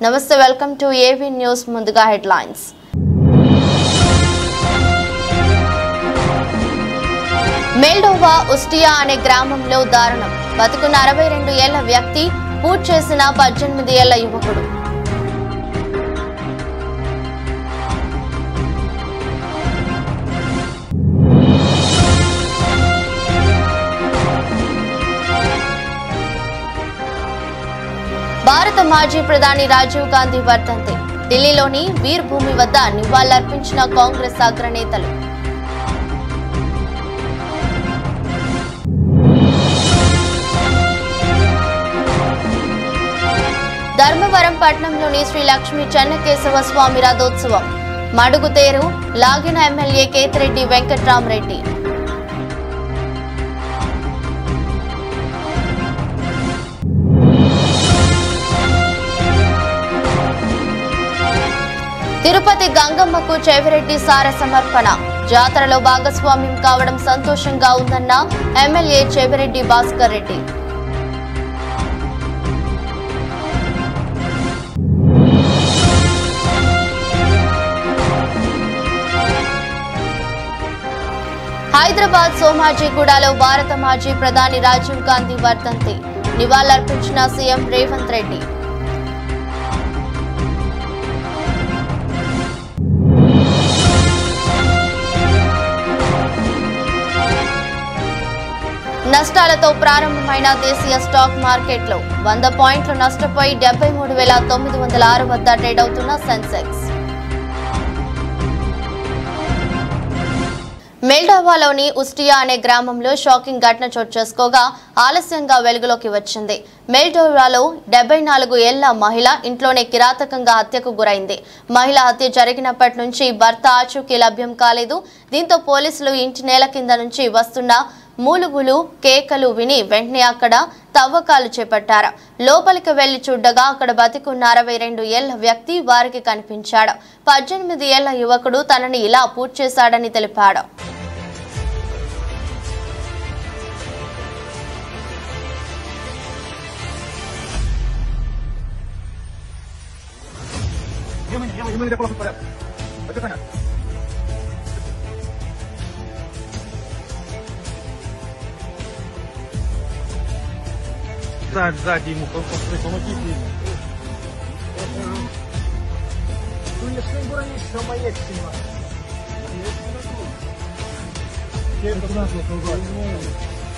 నమస్తే welcome to AV news ముందుగా headlines మెల్డోవా ఉస్టియా అనే గ్రామంలో దారుణం బతుకున్న 62 ఏళ్ల వ్యక్తి పూట్ చేసిన 18 ఏళ్ల యువకుడు భారత మాజీ ప్రధాని రాజీవ్ గాంధీ వర్ధంతి ఢిల్లీలోని వీర్ భూమి వద్ద నివాళులర్పించిన కాంగ్రెస్ అగ్రనేతలు ధర్మవరం పట్టణంలోని శ్రీ లక్ష్మీ చెన్నకేశవ స్వామి రథోత్సవం మడుగుతేరు లాగిన ఎమ్మెల్యే కేతిరెడ్డి వెంకట్రామరెడ్డి తిరుపతి గంగమ్మకు చెవిరెడ్డి సార సమర్పణ జాతరలో భాగస్వామ్యం కావడం సంతోషంగా ఉందన్న ఎమ్మెల్యే చెవిరెడ్డి భాస్కర్ రెడ్డి హైదరాబాద్ సోమాజిగూడలో భారత మాజీ ప్రధాని రాజీవ్ గాంధీ వర్ధంతి నివాళులర్పించిన సీఎం రేవంత్ రెడ్డి నష్టాలతో ప్రారంభమైన దేశీయ స్టాక్ మార్కెట్లో 100 పాయింట్లు నష్టపోయి 73,906 వద్ద ట్రేడ్ అవుతున్న సెన్సెక్స్ మెల్డోవాలోని ఉస్టియా అనే గ్రామంలో షాకింగ్ ఘటన చోటు చేసుకోగా ఆలస్యంగా వెలుగులోకి వచ్చింది. మెల్డోవాలో 74 ఏళ్ల మహిళ ఇంట్లోనే కిరాతకంగా హత్యకు గురైంది. మహిళ హత్య జరిగినప్పటి నుంచి భర్త ఆచూకీ లభ్యం కాలేదు. దీంతో పోలీసులు ఇంటి నేల కింద నుంచి వస్తున్న మూలుగులు కేకలు విని వెంటనే అక్కడ తవ్వకాలు చేపట్టారు. లోపలికి వెళ్లి చూడగా అక్కడ బతికున్న 62 ఏళ్ల వ్యక్తి వారికి కనిపించాడు. 18 ఏళ్ల యువకుడు తనని ఇలా పూట్ చేశాడని తెలిపాడు. Сзади ему помогите.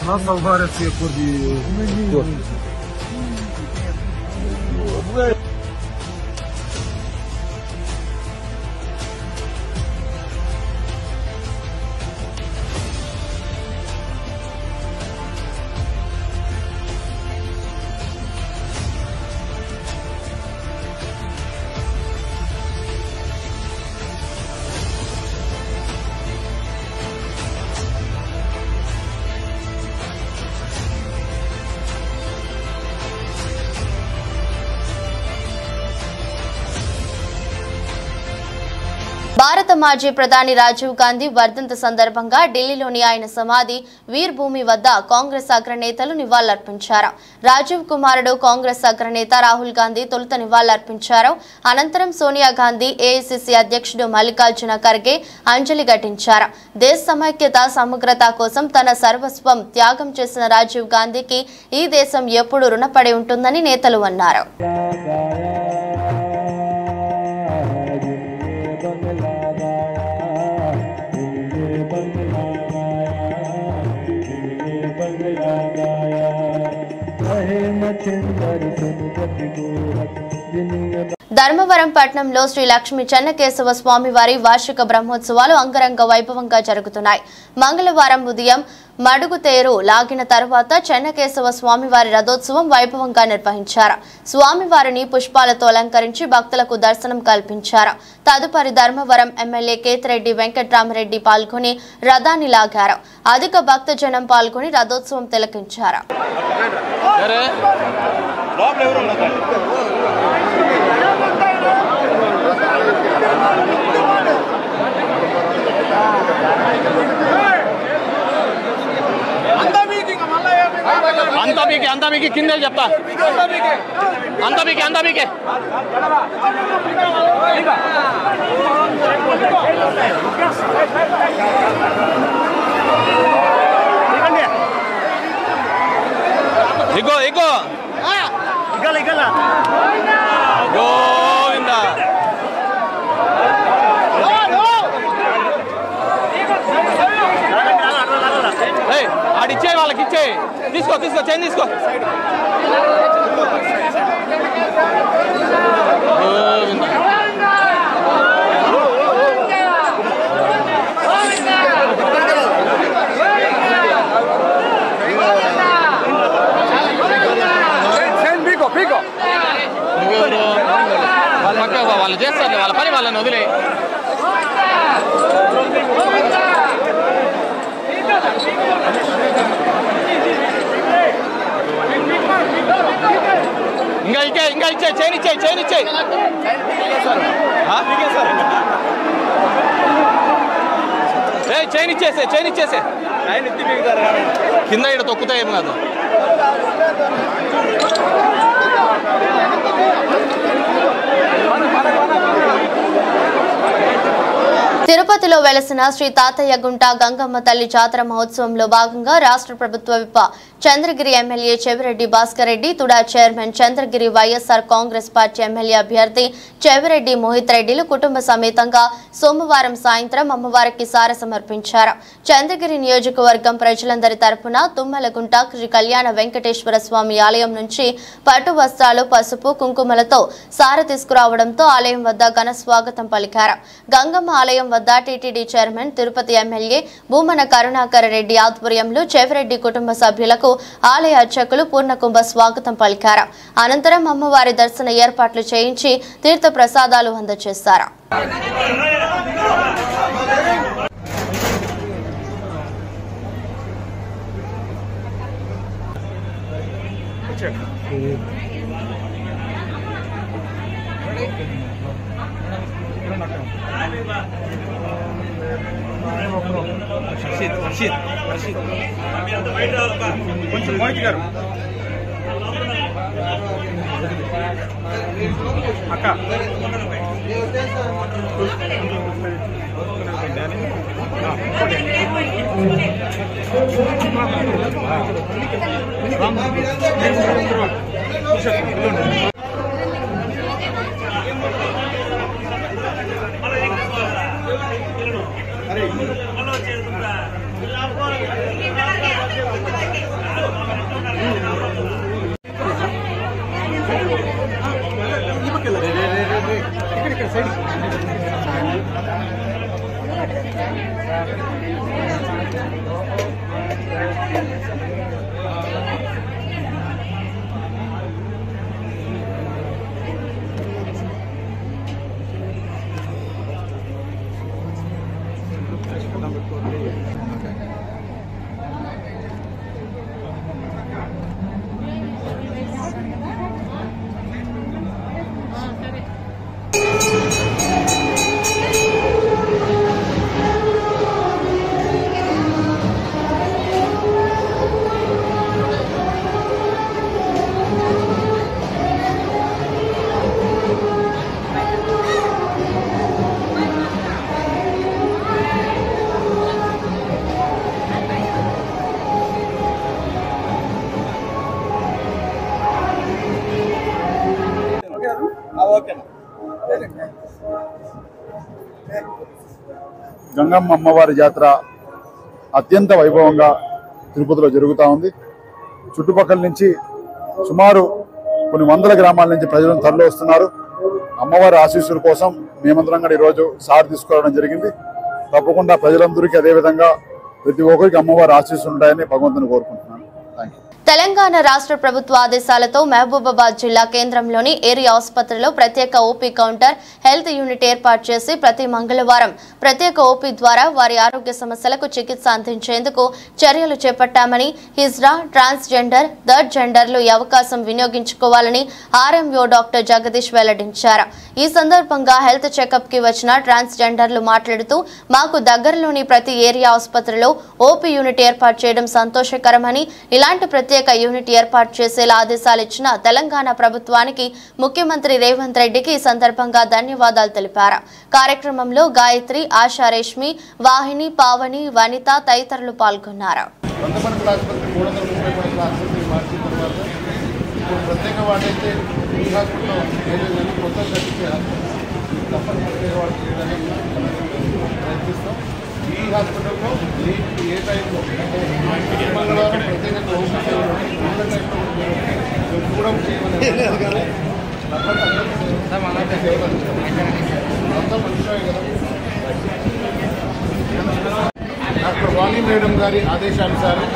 Нас ударят все курди. భారత మాజీ ప్రధాని రాజీవ్ గాంధీ వర్ధంతి సందర్భంగా ఢిల్లీలోని ఆయన సమాధి వీర్ భూమి వద్ద కాంగ్రెస్ అగ్రనేతలు నివాళులర్పించారు. రాజీవ్ కుమారుడు కాంగ్రెస్ అగ్రనేత రాహుల్ గాంధీ తొలుత నివాళులర్పించారు. అనంతరం సోనియా గాంధీ, ఏఐసీసీ అధ్యక్షుడు మల్లికార్జున ఖర్గే అంజలి ఘటించారు. దేశ సమైక్యత సమగ్రత కోసం తన సర్వస్వం త్యాగం చేసిన రాజీవ్ గాంధీకి ఈ దేశం ఎప్పుడూ రుణపడి ఉంటుందని నేతలు అన్నారు. ధర్మవరం పట్టణంలో శ్రీ లక్ష్మీ చెన్నకేశవ స్వామి వారి వార్షిక బ్రహ్మోత్సవాలు అంగరంగ వైభవంగా జరుగుతున్నాయి. మంగళవారం ఉదయం మడుగుతేరు లాగిన తర్వాత చెన్నకేశవ స్వామివారి రథోత్సవం వైభవంగా నిర్వహించారు. స్వామివారిని పుష్పాలతో అలంకరించి భక్తులకు దర్శనం కల్పించారు. తదుపరి ధర్మవరం ఎమ్మెల్యే కేతిరెడ్డి వెంకట్రామరెడ్డి పాల్గొని రథాన్ని లాగారు. అధిక భక్తజనం పాల్గొని రథోత్సవం తిలకించారు. अंता మీకు కింద చెప్తా అంత మీకే ఇగో గోవిందా ఆడిచ్చే వాళ్ళకి ఇచ్చే తీసుకో చైన్ తీసుకో వాళ్ళు చేస్తారు వాళ్ళ పని వాళ్ళని వదిలే ఇంకా ఇచ్చే చైన్ ఇచ్చే చైన్ ఇచ్చేసే కింద ఇక్కడ తొక్కుతా ఏం కాదు తిరుపతిలో వెలసిన శ్రీ తాతయ్య గుంట గంగమ్మ తల్లి జాతర మహోత్సవంలో భాగంగా రాష్ట్ర ప్రభుత్వ whip Chandragiri MLA Chevireddy Bhaskar Reddy TUDA chairman Chandragiri YSR Congress party MLA అభ్యర్థి చెవిరెడ్డి మోహిత్ రెడ్డిలు కుటుంబ సమేతంగా సోమవారం సాయంత్రం అమ్మవారికి సారె సమర్పించారు. చంద్రగిరి నియోజకవర్గం ప్రజలందరి తరపున తుమ్మలగుంట శ్రీ కళ్యాణ వెంకటేశ్వర స్వామి ఆలయం నుంచి పట్టు వస్త్రాలు పసుపు కుంకుమలతో సారె తీసుకురావడంతో ఆలయం వద్ద ఘన స్వాగతం పలికారు. గంగమ్మ ఆలయం వద్ద TTD chairman Tirupati MLA Bhumana Karunakar Reddy ఆధ్వర్యంలో చెవిరెడ్డి కుటుంబ సభ్యులకు ఆలయ అర్చకులు పూర్ణకుంభ స్వాగతం పలికారు. అనంతరం అమ్మవారి దర్శన ఏర్పాట్లు చేయించి తీర్థ ప్రసాదాలు అందజేశారు. కొంచెం మోహిత్ గారు అక్క గంగమ్మ అమ్మవారి జాతర అత్యంత వైభవంగా తిరుపతిలో జరుగుతూ ఉంది. చుట్టుపక్కల నుంచి సుమారు కొన్ని వందల గ్రామాల నుంచి ప్రజలను తరలి వస్తున్నారు. అమ్మవారి ఆశీస్సుల కోసం మేమందరం కూడా ఈరోజు సార్ తీసుకోవడం జరిగింది. తప్పకుండా ప్రజలందరికీ అదేవిధంగా ప్రతి ఒక్కరికి అమ్మవారి ఆశీస్సులు ఉంటాయని భగవంతుని కోరుకుంటున్నాను. Thank you. తెలంగాణ రాష్ట్ర ప్రభుత్వ ఆదేశాలతో మహబూబాబాద్ జిల్లా కేంద్రంలోని ఏరియా ఆసుపత్రిలో ప్రత్యేక ఓపీ కౌంటర్ హెల్త్ యూనిట్ ఏర్పాటు చేసి ప్రతి మంగళవారం ప్రత్యేక ఓపీ ద్వారా వారి ఆరోగ్య సమస్యలకు చికిత్స అందించేందుకు చర్యలు చేపట్టామని హిజ్రా ట్రాన్స్జెండర్ థర్డ్ జెండర్లు ఈ అవకాశం వినియోగించుకోవాలని ఆర్ఎంఓ డాక్టర్ జగదీష్ వెల్లడించారు. ఈ సందర్భంగా హెల్త్ చెకప్ కి వచ్చిన ట్రాన్స్జెండర్లు మాట్లాడుతూ మాకు దగ్గరలోని ప్రతి ఏరియా ఆసుపత్రిలో ఓపీ యూనిట్ ఏర్పాటు చేయడం సంతోషకరమని ఇలాంటి ప్రత్యేక ప్రత్యేక యూనిట్ ఏర్పాటు చేసేలా ఆదేశాలు ఇచ్చిన తెలంగాణ ప్రభుత్వానికి ముఖ్యమంత్రి రేవంత్ రెడ్డికి ఈ సందర్భంగా ధన్యవాదాలు తెలిపారు. కార్యక్రమంలో గాయత్రి, ఆశారేష్మి, వాహిని, పావని, వనిత తదితరులు పాల్గొన్నారు. ప్రత్యేక వాడైతే ఈ హాస్పిటల్లో లేదని కొత్త తప్పని ప్రత్యేక వాడు చేయడానికి ప్రయత్నిస్తాం. ఈ హాస్పిటల్లో ఏ టైంలో అంటే మంగళవారం ప్రత్యేకంగా కూడా చేయమని అంతా మంచిగా కదా. డాక్టర్ వాణి మేడం గారి ఆదేశానుసారం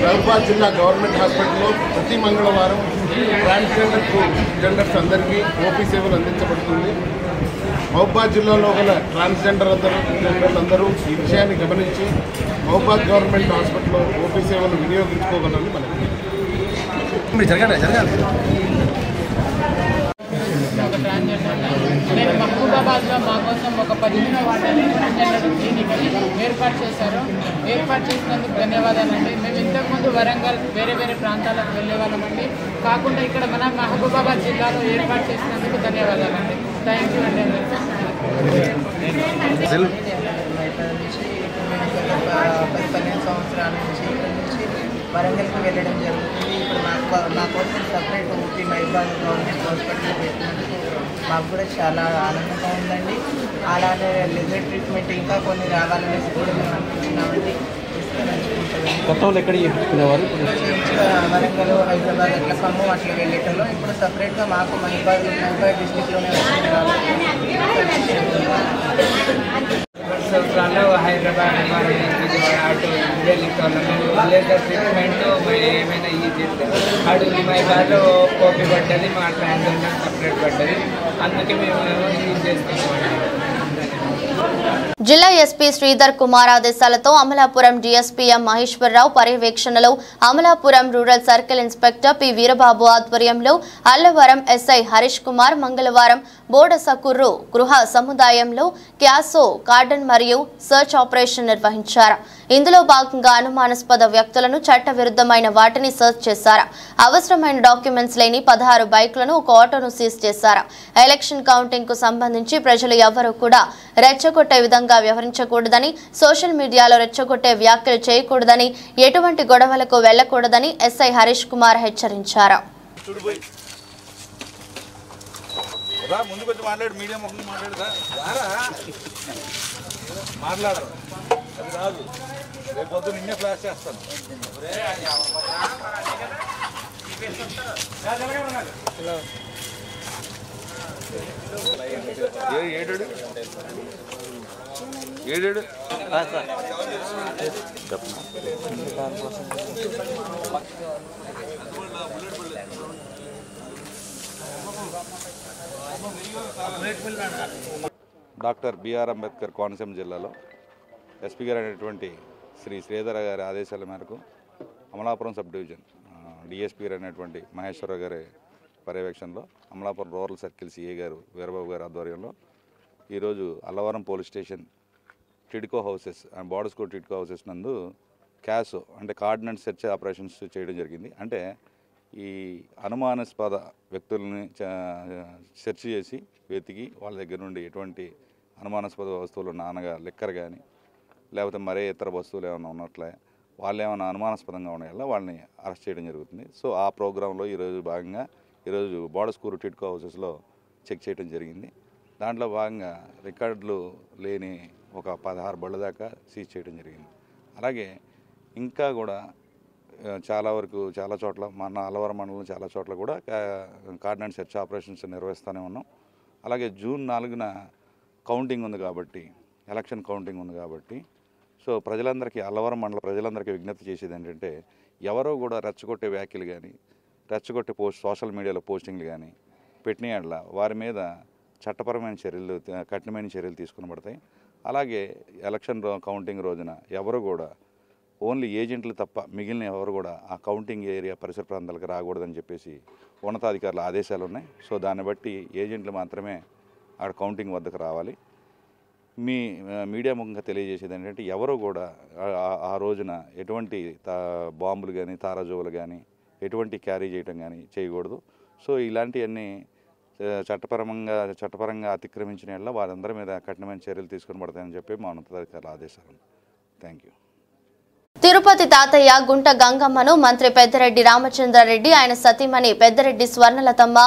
మహబూబాబాద్ జిల్లా గవర్నమెంట్ హాస్పిటల్లో ప్రతి మంగళవారం ట్రాన్స్జెండర్స్ అందరికీ ఓపీ సేవలు అందించబడుతుంది. మహబూబాబాద్ జిల్లాలో గల ట్రాన్స్జెండర్లందరూ ఈ విషయాన్ని గమనించి మహబూబాబాద్ గవర్నమెంట్ హాస్పిటల్లో ఓపీ సేవలు వినియోగించుకోగలని మనకి నేను మహబూబాబాద్లో మా కోసం ఒక 15వ వార్డుని ట్రాన్స్జెండర్ క్లినిక్ ఏర్పాటు చేశారు. ఏర్పాటు చేసినందుకు ధన్యవాదాలండి. మేము ఇంతకుముందు వరంగల్ వేరే ప్రాంతాలకు వెళ్ళే వాళ్ళమండి. కాకుండా ఇక్కడ మన మహబూబాబాద్ జిల్లాలో ఏర్పాటు చేసినందుకు ధన్యవాదాలండి. థ్యాంక్ యూ అండి. 15 సంవత్సరాల నుంచి వరంగల్కి వెళ్ళడం జరుగుతుంది. ఇప్పుడు మా కోసం సపరేట్ ఊపీ మహబూబాబాద్ గవర్నమెంట్ హాస్పిటల్ పెట్టినందుకు మాకు కూడా చాలా ఆనందంగా ఉందండి. అలానే లిజర్ ట్రీట్మెంట్ ఇంకా కొన్ని రావాలనేసి కూడా మేము అనుకుంటున్నామండి. వరంగల్, హైదరాబాద్ అట్లా ఖమ్మం అట్లా వెళ్ళేటలో ఇప్పుడు సపరేట్గా మాకు మహబూబాబాద్ డిస్టిక్లోనే వచ్చింది కాబట్టి సంవత్సరాల్లో హైదరాబాద్ అటు లేజర్ ట్రీట్మెంట్ ఏమైనా ఇది చేస్తే అటు మహబూబాబాద్లో ఓపీ పడ్డది, మా ట్రాన్స్జెండర్ సపరేట్ పడ్డది. అందుకే మేము ఇది చేస్తున్నాం. జిల్లా ఎస్పీ శ్రీధర్ కుమార్ ఆదేశాలతో అమలాపురం డీఎస్పీఎం మహేశ్వరరావు పర్యవేక్షణలో Amalapuram rural circle inspector P Veerababu ఆధ్వర్యంలో అల్లవరం ఎస్ఐ హరీష్ కుమార్ మంగళవారం బోడసకుర్రు గృహ సముదాయంలో క్యాసో గార్డెన్ మరియు సర్చ్ ఆపరేషన్ నిర్వహించారు. ఇందులో భాగంగా అనుమానాస్పద వ్యక్తులను చట్టవిరుద్ధమైన వాటిని సర్చ్ చేశారు. అవసరమైన డాక్యుమెంట్స్ లేని 16 బైకులను, ఒక ఆటోను సీజ్ చేశారు. ఎలక్షన్ కౌంటింగ్ కు సంబంధించి ప్రజలు ఎవరూ కూడా రెచ్చగొట్టే విధంగా వ్యవహరించకూడదని, సోషల్ మీడియాలో రెచ్చగొట్టే వ్యాఖ్యలు చేయకూడదని, ఎటువంటి గొడవలకు వెళ్లకూడదని ఎస్ఐ హరీష్ కుమార్ హెచ్చరించారు. నిన్నే ఫ్లాష్ చేస్తాను. ఏడు డాక్టర్ బిఆర్ అంబేద్కర్ కోనసీమ జిల్లాలో ఎస్పీ గారు అయినటువంటి శ్రీ శ్రీధర గారి ఆదేశాల మేరకు అమలాపురం సబ్ డివిజన్ డిఎస్పీ గారు అయినటువంటి మహేశ్వరరావు గారి పర్యవేక్షణలో అమలాపురం రూరల్ సర్కిల్ సిఏ గారు వీరబాబు గారి ఆధ్వర్యంలో ఈరోజు Allavaram police station TIDCO houses border school TIDCO houses నందు క్యాసో అంటే కార్డినెంట్ సెర్చ్ ఆపరేషన్స్ చేయడం జరిగింది. అంటే ఈ అనుమానాస్పద వ్యక్తుల్ని సెర్చ్ చేసి వెతికి వాళ్ళ దగ్గర నుండి ఎటువంటి అనుమానాస్పద వస్తువులు నానగా లిక్కర్ కానీ లేకపోతే మరే ఇతర వస్తువులు ఏమైనా ఉన్నట్లే వాళ్ళు ఏమైనా అనుమానాస్పదంగా ఉన్నాయో వాళ్ళని అరెస్ట్ చేయడం జరుగుతుంది. సో ఆ ప్రోగ్రాంలో ఈరోజు భాగంగా ఈరోజు బోర్డర్ స్కూల్ టిడ్కో హౌసెస్లో చెక్ చేయడం జరిగింది. దాంట్లో భాగంగా రికార్డులు లేని ఒక 16 బళ్ళ దాకా సీజ్ చేయడం జరిగింది. అలాగే ఇంకా కూడా చాలా వరకు చాలా చోట్ల మన అల్లవరం మండలం చాలా చోట్ల కూడా కార్డినెంట్ సెర్చ్ ఆపరేషన్స్ నిర్వహిస్తూనే ఉన్నాం. అలాగే జూన్ 4న కౌంటింగ్ ఉంది కాబట్టి, ఎలక్షన్ కౌంటింగ్ ఉంది కాబట్టి సో ప్రజలందరికీ అల్లవరం మండల ప్రజలందరికీ విజ్ఞప్తి చేసేది ఏంటంటే ఎవరో కూడా రెచ్చగొట్టే వ్యాఖ్యలు కానీ రెచ్చగొట్టే సోషల్ మీడియాలో పోస్టింగ్లు కానీ పెట్టిన వారి మీద చట్టపరమైన చర్యలు కఠినమైన చర్యలు తీసుకునబడతాయి. అలాగే ఎలక్షన్ కౌంటింగ్ రోజున ఎవరు కూడా ఓన్లీ ఏజెంట్లు తప్ప మిగిలిన ఎవరు కూడా ఆ కౌంటింగ్ ఏరియా పరిసర ప్రాంతాలకు రాకూడదని చెప్పేసి ఉన్నతాధికారుల ఆదేశాలు ఉన్నాయి. సో దాన్ని బట్టి ఏజెంట్లు మాత్రమే ఆ కౌంటింగ్ వద్దకు రావాలి. మీ మీడియా ముఖంగా తెలియజేసేది ఏంటంటే ఎవరు కూడా ఆ రోజున ఎటువంటి బాంబులు కానీ తారాజువులు కానీ ఎటువంటి క్యారీ చేయటం కానీ చేయకూడదు. సో ఇలాంటివన్నీ చట్టపరంగా అతిక్రమించిన వల్ల వారందరి మీద కఠినమైన చర్యలు తీసుకుని పడతాయని చెప్పి మా ఉన్నతాధికారుల ఆదేశాలు. Thank you. తిరుపతి తాతయ్య గుంట గంగమ్మను మంత్రి పెద్దిరెడ్డి రామచంద్రారెడ్డి ఆయన సతీమణి పెద్దిరెడ్డి స్వర్ణలతమ్మ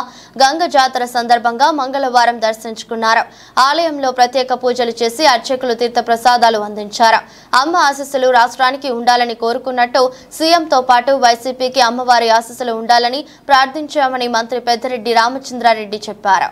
గంగ జాతర సందర్భంగా మంగళవారం దర్శించుకున్నారు. ఆలయంలో ప్రత్యేక పూజలు చేసి అర్చకులు తీర్థ ప్రసాదాలు అందించారు. అమ్మ ఆశీస్సులు రాష్ట్రానికి ఉండాలని కోరుకున్నట్టు సీఎంతో పాటు వైసీపీకి అమ్మవారి ఆశీస్సులు ఉండాలని ప్రార్థించామని మంత్రి పెద్దిరెడ్డి రామచంద్రారెడ్డి చెప్పారు.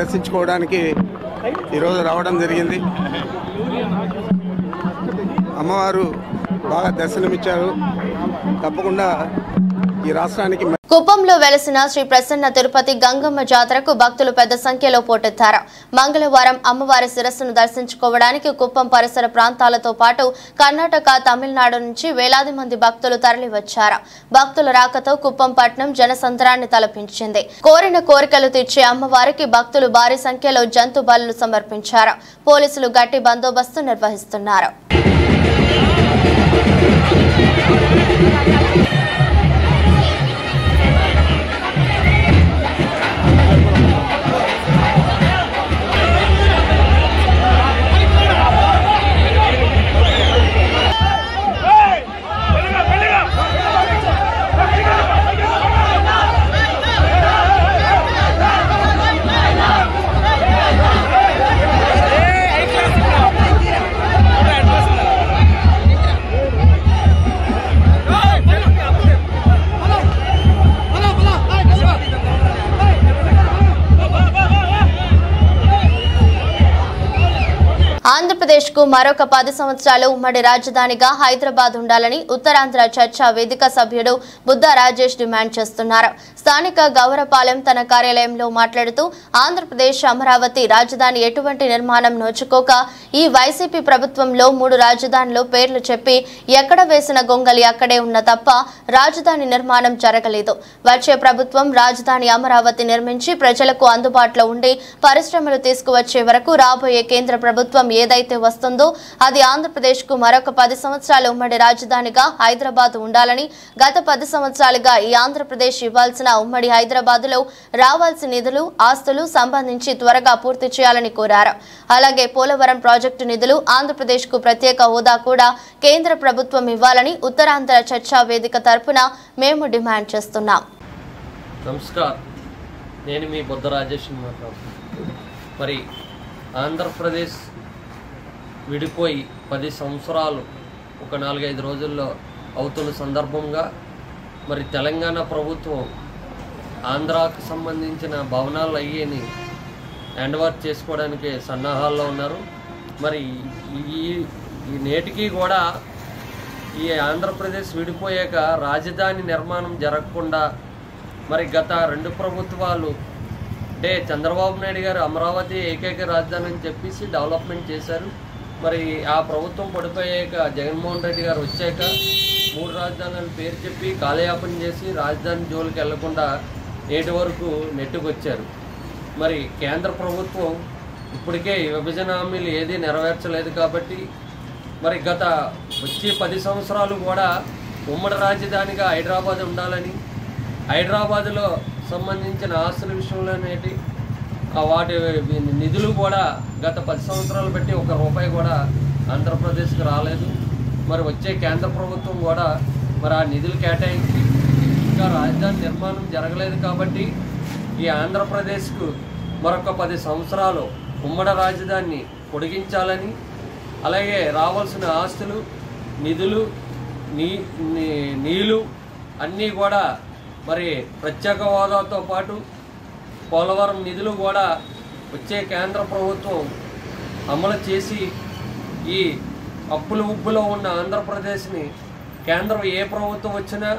దర్శించుకోవడానికి ఈరోజు రావడం జరిగింది. అమ్మవారు బాగా దర్శనమిచ్చారు. తప్పకుండా ఈ రాష్ట్రానికి కుప్పంలో వెలసిన శ్రీ ప్రసన్న తిరుపతి గంగమ్మ జాతరకు భక్తులు పెద్ద సంఖ్యలో పోటెత్తారు. మంగళవారం అమ్మవారి శిరస్సును దర్శించుకోవడానికి కుప్పం పరిసర ప్రాంతాలతో పాటు కర్ణాటక, తమిళనాడు నుంచి వేలాది మంది భక్తులు తరలివచ్చారు. భక్తుల రాకతో కుప్పం పట్టణం జనసంద్రాన్ని తలపించింది. కోరిన కోరికలు తీర్చే అమ్మవారికి భక్తులు భారీ సంఖ్యలో జంతు బలులు సమర్పించారు. పోలీసులు గట్టి బందోబస్తు నిర్వహిస్తున్నారు. ఆంధ్రప్రదేశ్ కు మరొక 10 సంవత్సరాలు ఉమ్మడి రాజధానిగా హైదరాబాద్ ఉండాలని ఉత్తరాంధ్ర చర్చా వేదిక సభ్యుడు బుద్ధ రాజేష్ డిమాండ్ చేస్తున్నారు. స్థానిక గౌరపాలెం తన కార్యాలయంలో మాట్లాడుతూ ఆంధ్రప్రదేశ్ అమరావతి రాజధాని ఎటువంటి నిర్మాణం నోచుకోక ఈ వైసీపీ ప్రభుత్వంలో 3 రాజధానులు పేర్లు చెప్పి ఎక్కడ వేసిన గొంగలి అక్కడే ఉన్న తప్ప రాజధాని నిర్మాణం జరగలేదు. వచ్చే ప్రభుత్వం రాజధాని అమరావతి నిర్మించి ప్రజలకు అందుబాటులో ఉండి పరిశ్రమలు తీసుకువచ్చే వరకు రాబోయే కేంద్ర ప్రభుత్వం ఏదైతే వస్తుందో అది ఆంధ్రప్రదేశ్ కు మరొక 10 సంవత్సరాలు ఉమ్మడి రాజధానిగా హైదరాబాద్ ఉండాలని, గత 10 సంవత్సరాలుగా ఈ ఆంధ్రప్రదేశ్ ఇవ్వాల్సిన ఉమ్మడి హైదరాబాద్ లో రావాల్సిన నిధులు, ఆస్తులు సంబంధించి త్వరగా పూర్తి చేయాలని కోరారు. అలాగే పోలవరం ప్రాజెక్టు నిధులు, ఆంధ్రప్రదేశ్ కు ప్రత్యేక హోదా కూడా కేంద్ర ప్రభుత్వం ఇవ్వాలని ఉత్తరాంధ్ర చర్చా వేదిక తరపున మేము డిమాండ్ చేస్తున్నాం. నమస్కారం, నేను మీ బుద్ధ రాజేష్ మాట్లాడుతున్నాను. మరి ఆంధ్రప్రదేశ్ విడిపోయి 10 సంవత్సరాలు ఒక 4-5 రోజుల్లో అవుతున్న సందర్భంగా మరి తెలంగాణ ప్రభుత్వం ఆంధ్రాకు సంబంధించిన భవనాలు అయ్యేని హ్యాండ్ ఓవర్ చేసుకోవడానికి సన్నాహాల్లో ఉన్నారు. మరి ఈ నేటికి కూడా ఈ ఆంధ్రప్రదేశ్ విడిపోయాక రాజధాని నిర్మాణం జరగకుండా మరి గత 2 ప్రభుత్వాలు అంటే చంద్రబాబు నాయుడు గారు అమరావతి ఏకైక రాజధాని అని చెప్పేసి డెవలప్మెంట్ చేశారు. మరి ఆ ప్రభుత్వం పడిపోయాక జగన్మోహన్ రెడ్డి గారు వచ్చాక 3 రాజధానులను పేరు చెప్పి కాలయాపన చేసి రాజధాని జోలికి వెళ్లకుండా నేటి వరకు నెట్టుకొచ్చారు. మరి కేంద్ర ప్రభుత్వం ఇప్పటికే విభజన హామీలు ఏదీ నెరవేర్చలేదు కాబట్టి మరి గత వచ్చే 10 సంవత్సరాలు కూడా ఉమ్మడి రాజధానిగా హైదరాబాద్ ఉండాలని, హైదరాబాద్లో సంబంధించిన ఆస్తుల విషయంలోనేటి వాటి నిధులు కూడా గత 10 సంవత్సరాలు బట్టి 1 రూపాయి కూడా ఆంధ్రప్రదేశ్కి రాలేదు. మరి వచ్చే కేంద్ర ప్రభుత్వం కూడా మరి ఆ నిధులు కేటాయించి ఇంకా రాజధాని నిర్మాణం జరగలేదు కాబట్టి ఈ ఆంధ్రప్రదేశ్కు మరొక 10 సంవత్సరాలు ఉమ్మడి రాజధానిని పొడిగించాలని, అలాగే రావాల్సిన ఆస్తులు, నిధులు, నీళ్లు అన్నీ కూడా మరి ప్రత్యేక హోదాతో పాటు పోలవరం నిధులు కూడా వచ్చే కేంద్ర ప్రభుత్వం అమలు చేసి ఈ అప్పులు ఉబ్బులో ఉన్న ఆంధ్రప్రదేశ్ని కేంద్రం ఏ ప్రభుత్వం వచ్చినా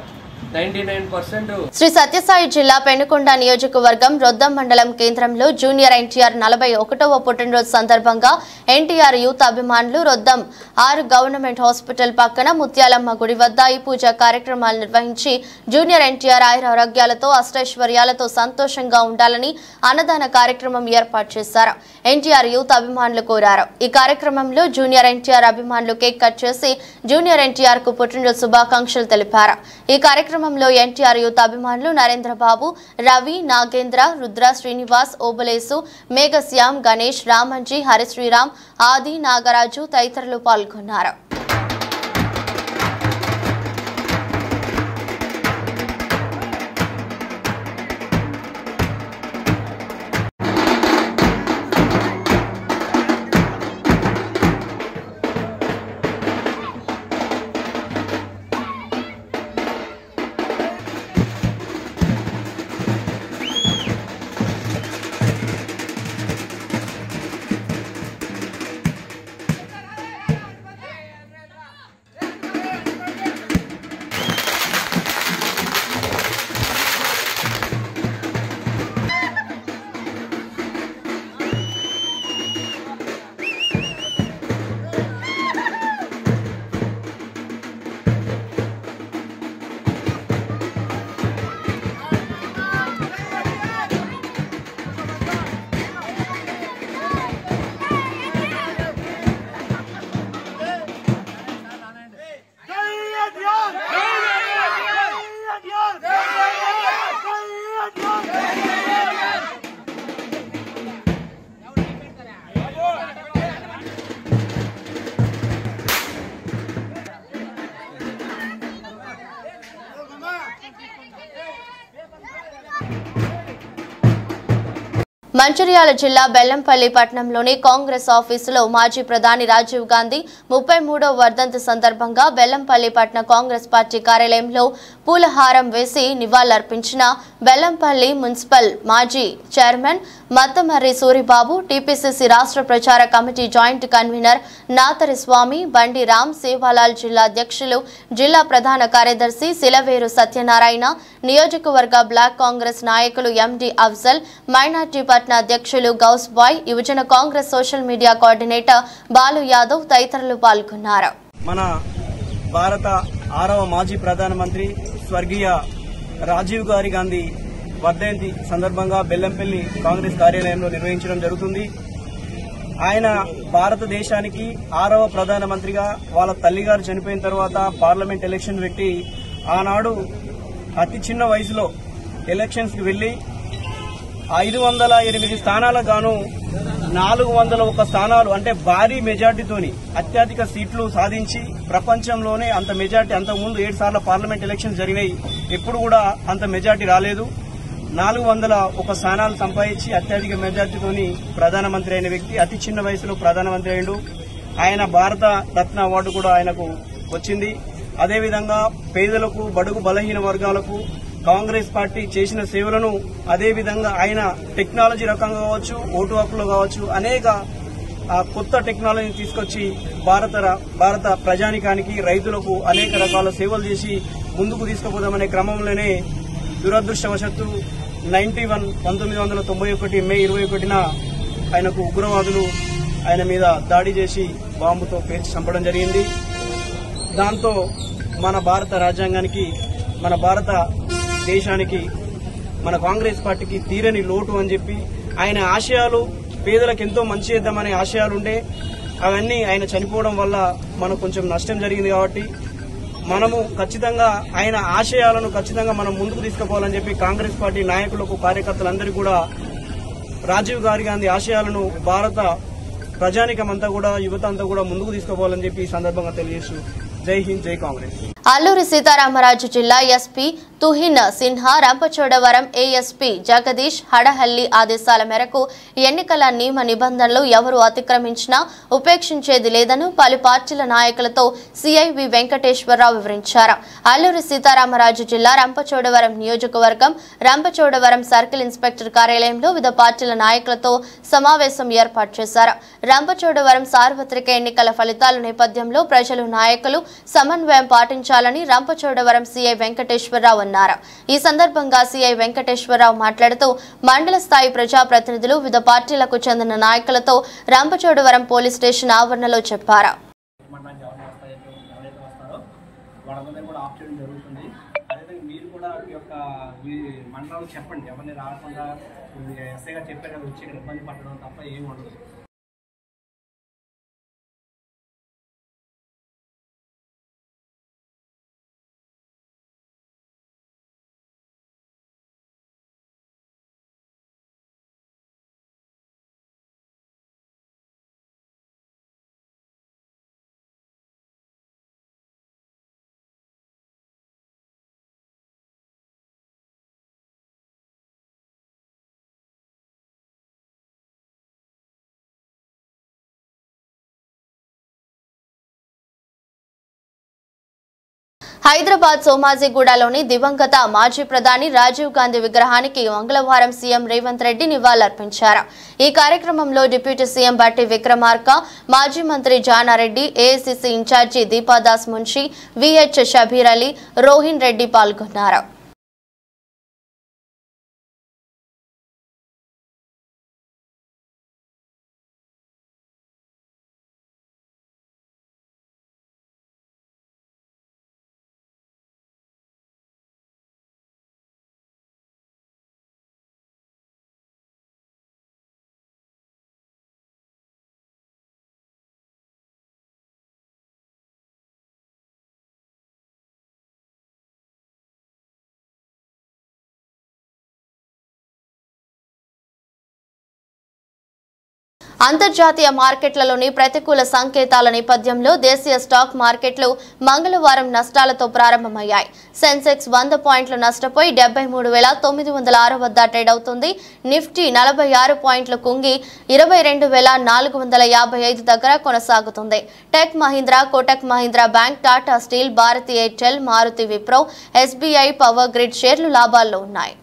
99% శ్రీ సత్యసాయి జిల్లా పెనుకొండ నియోజకవర్గం రొద్దం మండలం కేంద్రంలో జూనియర్ ఎన్టీఆర్ 41వ పుట్టినరోజు సందర్భంగా ఎన్టీఆర్ యూత్ అభిమానులు రొద్దం 6 గవర్నమెంట్ హాస్పిటల్ పక్కన ముత్యాలమ్మ గుడి వద్ద ఈ పూజా కార్యక్రమాలు నిర్వహించి జూనియర్ ఎన్టీఆర్ ఆయురారోగ్యాలతో అష్టైశ్వర్యాలతో సంతోషంగా ఉండాలని అన్నదాన కార్యక్రమం ఏర్పాటు చేశారు. ఎన్టీఆర్ యూత్ అభిమానులు కోరారు. ఈ కార్యక్రమంలో జూనియర్ ఎన్టీఆర్ అభిమానులు కేక్ కట్ చేసి జూనియర్ ఎన్టీఆర్ కు పుట్టినరోజు శుభాకాంక్షలు తెలిపారు. ఈ కార్యక్రమంలో ఎన్టీఆర్ యూత్ అభిమానులు నరేంద్రబాబు, రవి, నాగేంద్ర, రుద్ర, శ్రీనివాస్, ఓబలేసు, మేఘశ్యామ్, గణేష్, రామంజీ, హరిశ్రీరామ్, ఆది, నాగరాజు తదితరులు పాల్గొన్నారు. మంచిర్యాల జిల్లా బెల్లంపల్లి పట్టణంలోని కాంగ్రెస్ ఆఫీసులో మాజీ ప్రధాని రాజీవ్ గాంధీ 33వ వర్ధంతి సందర్భంగా బెల్లంపల్లి పట్టణ కాంగ్రెస్ పార్టీ కార్యాలయంలో పూలహారం వేసి నివాళులర్పించిన బెల్లంపల్లి మున్సిపల్ మాజీ చైర్మన్ మత్తమర్రి సూరిబాబు, టీపీసీసీ రాష్ట్ర ప్రచార కమిటీ జాయింట్ కన్వీనర్ నాతరి స్వామి, బండి రామ్, సేవాలాల్ జిల్లా అధ్యక్షులు, జిల్లా ప్రధాన కార్యదర్శి సిలవేరు సత్యనారాయణ, నియోజకవర్గ బ్లాక్ కాంగ్రెస్ నాయకులు ఎండి అఫ్జల్, మైనార్టీ పట్న అధ్యక్షులు గౌస్ బాయ్, యువజన Congress social media coordinator Balu Yadav తదితరులు పాల్గొన్నారు. మన భారత 6వ మాజీ ప్రధానమంత్రి స్వర్గీయ రాజీవ్ గాంధీ వర్ధంతి సందర్భంగా బెల్లంపల్లి కాంగ్రెస్ కార్యాలయంలో నిర్వహించడం జరుగుతుంది. ఆయన భారతదేశానికి 6వ ప్రధానమంత్రిగా వాళ్ళ తల్లిగారు చనిపోయిన తర్వాత పార్లమెంట్ ఎలక్షన్ పెట్టి ఆనాడు అతి చిన్న వయసులో ఎలక్షన్స్ కి వెళ్లి 508 స్థానాలకు గాను 401 స్థానాలు అంటే భారీ మెజార్టీతోని అత్యధిక సీట్లు సాధించి ప్రపంచంలోనే అంత మెజార్టీ అంతకుముందు 7 సార్లు పార్లమెంట్ ఎలక్షన్స్ జరిగినాయి, ఎప్పుడు కూడా అంత మెజార్టీ రాలేదు. 401 స్థానాలు సంపాదించి అత్యధిక మెజార్టీతోని ప్రధానమంత్రి అయిన వ్యక్తి అతి చిన్న వయసులో ప్రధానమంత్రి అయ్యిండు. ఆయన భారత రత్న అవార్డు కూడా ఆయనకు వచ్చింది. అదేవిధంగా పేదలకు, బడుగు బలహీన వర్గాలకు కాంగ్రెస్ పార్టీ చేసిన సేవలను, అదేవిధంగా ఆయన టెక్నాలజీ రకంగా కావచ్చు, ఓటు హక్కులు కావచ్చు, అనేక కొత్త టెక్నాలజీని తీసుకొచ్చి భారత ప్రజానికానికి, రైతులకు అనేక రకాల సేవలు చేసి ముందుకు తీసుకుపోదామనే క్రమంలోనే దురదృష్టవశత్తు 1991 మే 21న ఆయనకు ఉగ్రవాదులు ఆయన మీద దాడి చేసి బాంబుతో పేల్చి చంపడం జరిగింది. దాంతో మన భారత రాజ్యాంగానికి, మన భారత దేశానికి, మన కాంగ్రెస్ పార్టీకి తీరని లోటు అని చెప్పి ఆయన ఆశయాలు పేదలకు ఎంతో మంచి చేద్దామనే ఆశయాలుండే అవన్నీ ఆయన చనిపోవడం వల్ల మనకు కొంచెం నష్టం జరిగింది. కాబట్టి మనము ఖచ్చితంగా ఆయన ఆశయాలను ఖచ్చితంగా మనం ముందుకు తీసుకుపోవాలని చెప్పి కాంగ్రెస్ పార్టీ నాయకులకు, కార్యకర్తలందరికీ కూడా రాజీవ్ గాంధీ ఆశయాలను భారత ప్రజానికమంతా కూడా, యువత అంతా కూడా ముందుకు తీసుకుపోవాలని చెప్పి ఈ సందర్భంగా తెలియజేస్తూ జై హింద్, జై కాంగ్రెస్. అల్లూరి సీతారామరాజు జిల్లా ఎస్పీ తుహిన్ సిన్హా రంపచోడవరం ఏఎస్పీ జగదీష్ హడహల్లి ఆదేశాల మేరకు ఎన్నికల నియమ నిబంధనలు ఎవరు అతిక్రమించినా ఉపేక్షించేది లేదని పలు పార్టీల నాయకులతో సిఐవి వెంకటేశ్వరరావు వివరించారు. అల్లూరి సీతారామరాజు జిల్లా రంపచోడవరం నియోజకవర్గం రంపచోడవరం సర్కిల్ ఇన్స్పెక్టర్ కార్యాలయంలో వివిధ పార్టీల నాయకులతో సమావేశం ఏర్పాటు చేశారు. రంపచోడవరం సార్వత్రిక ఎన్నికల ఫలితాల నేపథ్యంలో ప్రజలు నాయకులు సమన్వయం పాటించాలని రంపచోడవరం సిఐ వెంకటేశ్వరరావు అన్నారు. ఈ సందర్భంగా సిఐ వెంకటేశ్వరరావు మాట్లాడుతూ మండల స్థాయి ప్రజాప్రతినిధులు వివిధ పార్టీలకు చెందిన నాయకులతో రంపచోడవరం పోలీస్ స్టేషన్ ఆవరణలో చెప్పారు. చెప్పండి ఎవరిని రాకుండా ఎస్ఐగా చెప్పారు కదా వచ్చి ఇబ్బంది పడడం తప్ప ఏమి ఉండదు. హైదరాబాద్ సోమాజిగూడలోని దివంగత మాజీ ప్రధాని రాజీవ్ గాంధీ విగ్రహానికి మంగళవారం సీఎం రేవంత్ రెడ్డి నివాళులర్పించారు. ఈ కార్యక్రమంలో డిప్యూటీ సీఎం బట్టి విక్రమార్క, మాజీ మంత్రి Janareddy, AICC incharge Deepadas Munshi, VH Shabbir Ali, Rohin Reddy పాల్గొన్నారు. అంతర్జాతీయ మార్కెట్లలోని ప్రతికూల సంకేతాల నేపథ్యంలో దేశీయ స్టాక్ మార్కెట్లు మంగళవారం నష్టాలతో ప్రారంభమయ్యాయి. సెన్సెక్స్ 100 పాయింట్లు నష్టపోయి 73,906 వద్ద ట్రేడ్ అవుతుంది. నిఫ్టీ 46 పాయింట్లు కుంగి 22,455 దగ్గర కొనసాగుతుంది. Tech Mahindra, Kotak Mahindra Bank, Tata Steel, Bharti Airtel, Maruti Wipro, SBI, Power Grid షేర్లు లాభాల్లో ఉన్నాయి.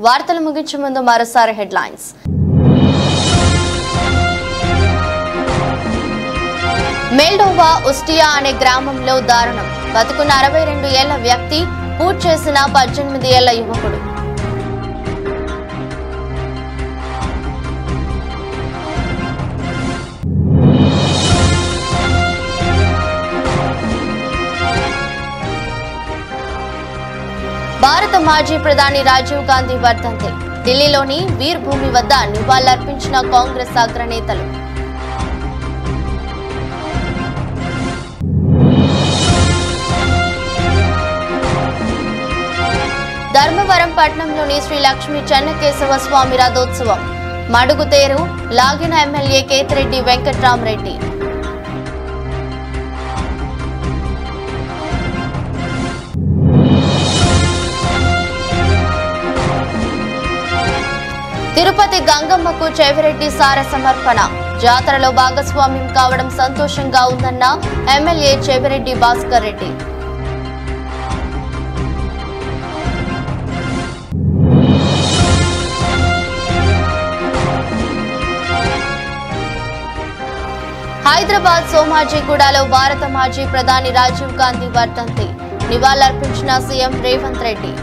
వార్తలు ముగించే ముందు మరోసారి హెడ్లైన్స్. మెల్డోవా ఉస్టియా అనే గ్రామంలో దారుణం. బతుకున్న 62 ఏళ్ల వ్యక్తి పూజ చేసిన 18 ఏళ్ల యువకుడు. భారత మాజీ ప్రధాని రాజీవ్ గాంధీ వర్ధంతి. ఢిల్లీలోని వీర్ భూమి వద్ద నివాళులర్పించిన కాంగ్రెస్ అగ్రనేతలు. ధర్మవరం పట్టణంలోని శ్రీ లక్ష్మీ చెన్నకేశవ స్వామి రథోత్సవం. మడుగుతేరు లాగిన ఎమ్మెల్యే కేతిరెడ్డి వెంకట్రామరెడ్డి. తిరుపతి గంగమ్మకు చెవిరెడ్డి సార సమర్పణ. జాతరలో భాగస్వామ్యం కావడం సంతోషంగా ఉందన్న ఎమ్మెల్యే చెవిరెడ్డి భాస్కర్ రెడ్డి. హైదరాబాద్ సోమాజిగూడలో భారత మాజీ ప్రధాని రాజీవ్ గాంధీ వర్ధంతి. నివాళులర్పించిన సీఎం రేవంత్ రెడ్డి.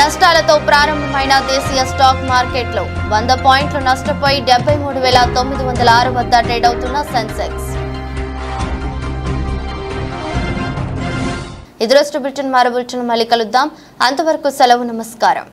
నష్టాలతో ప్రారంభమైన దేశీయ స్టాక్ మార్కెట్లో 100 పాయింట్లు నష్టపోయి 73,906 వద్ద ట్రేడ్ అవుతున్న సెన్సెక్స్. ఇదిరోజు బులెటిన్ మరో బులెటిన్ మళ్ళీ కలుద్దాం. అంతవరకు సెలవు. నమస్కారం.